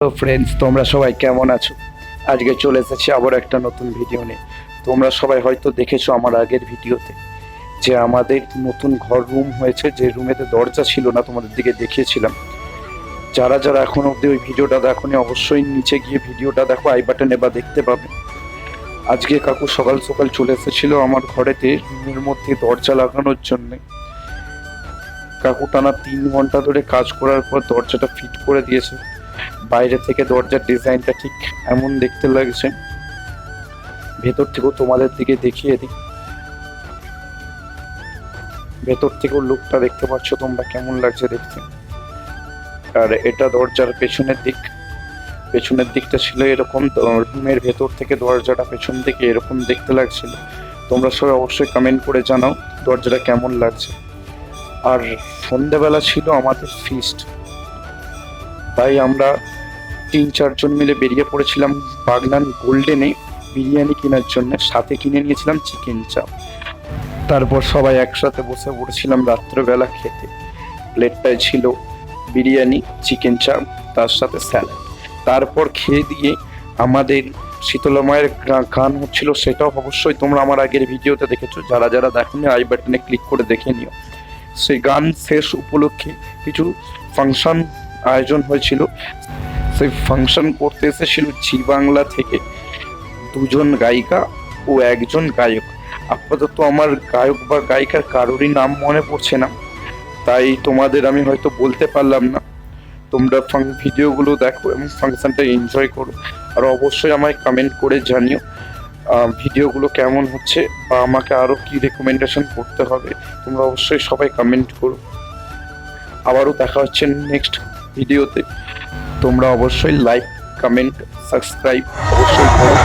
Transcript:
তো ফ্রেন্ডস, তোমরা সবাই কেমন আছো? আজকে চলে এসেছি আবার একটা নতুন ভিডিও নিয়ে। তোমরা সবাই হয়তো দেখেছো আমার আগের ভিডিওতে যে আমাদের নতুন ঘর রুম হয়েছে, যে রুমেতে দরজা ছিল না, তোমাদের দিকে দেখিয়েছিলাম। যারা যারা এখন অবধি ওই ভিডিওটা দেখোনি, অবশ্যই নিচে গিয়ে ভিডিওটা দেখো, আই বাটনে বা দেখতে পাবে। আজকে কাকু সকাল সকাল চলে এসেছিল আমার ঘরেতে রুমের মধ্যে দরজা লাগানোর জন্যে। কাকু টানা 3 ঘন্টা ধরে কাজ করার পর দরজাটা ফিট করে দিয়েছে। বাইরে থেকে দরজার ডিজাইনটা ঠিক এমন দেখতে লাগছে, ভেতর থেকেও তোমাদের দিকে দেখিয়ে দিই। ভেতর থেকেও লুকটা দেখতে পাচ্ছ তোমরা কেমন লাগছে দেখতে। আর এটা দরজার পেছনের দিক। পেছনের দিকটা ছিল এরকম, রুমের ভেতর থেকে দরজাটা পেছন দিকে এরকম দেখতে লাগছিল। তোমরা সবাই অবশ্যই কমেন্ট করে জানাও দরজাটা কেমন লাগছে। আর সন্ধ্যেবেলা ছিল আমাদের ফিস্ট, তাই আমরা 3-4 জন মিলে বেরিয়ে পড়েছিলাম বাগনান গোল্ডেনে বিরিয়ানি কেনার জন্য। সাথে কিনে নিয়েছিলাম চিকেন চাপ। তারপর সবাই একসাথে বসে পড়েছিলাম রাত্রেবেলা খেতে। প্লেটটায় ছিল বিরিয়ানি, চিকেন চাপ, তার সাথে স্যালাড। তারপর খেয়ে দিয়ে আমাদের শীতলা মায়ের গান হচ্ছিল, সেটাও অবশ্যই তোমরা আমার আগের ভিডিওতে দেখেছো। যারা যারা দেখোনি আই বাটনে ক্লিক করে দেখে নিও। সেই গান শেষ উপলক্ষে কিছু ফাংশন আয়োজন হয়েছিল। সেই ফাংশন করতে এসেছিল জি বাংলা থেকে 2জন গায়িকা ও 1জন গায়ক। আপাতত আমার গায়ক বা গায়িকার কারোরই নাম মনে পড়ছে না, তাই তোমাদের আমি হয়তো বলতে পারলাম না। তোমরা ভিডিওগুলো দেখো এবং ফাংশনটা এনজয় করো। আর অবশ্যই আমায় কমেন্ট করে জানিও ভিডিওগুলো কেমন হচ্ছে বা আমাকে আরও কি রেকমেন্ডেশন করতে হবে। তোমরা অবশ্যই সবাই কমেন্ট করো। আবারও দেখা হচ্ছে নেক্সট ভিডিওতে। তোমরা অবশ্যই লাইক, কমেন্ট, সাবস্ক্রাইব অবশ্যই করো।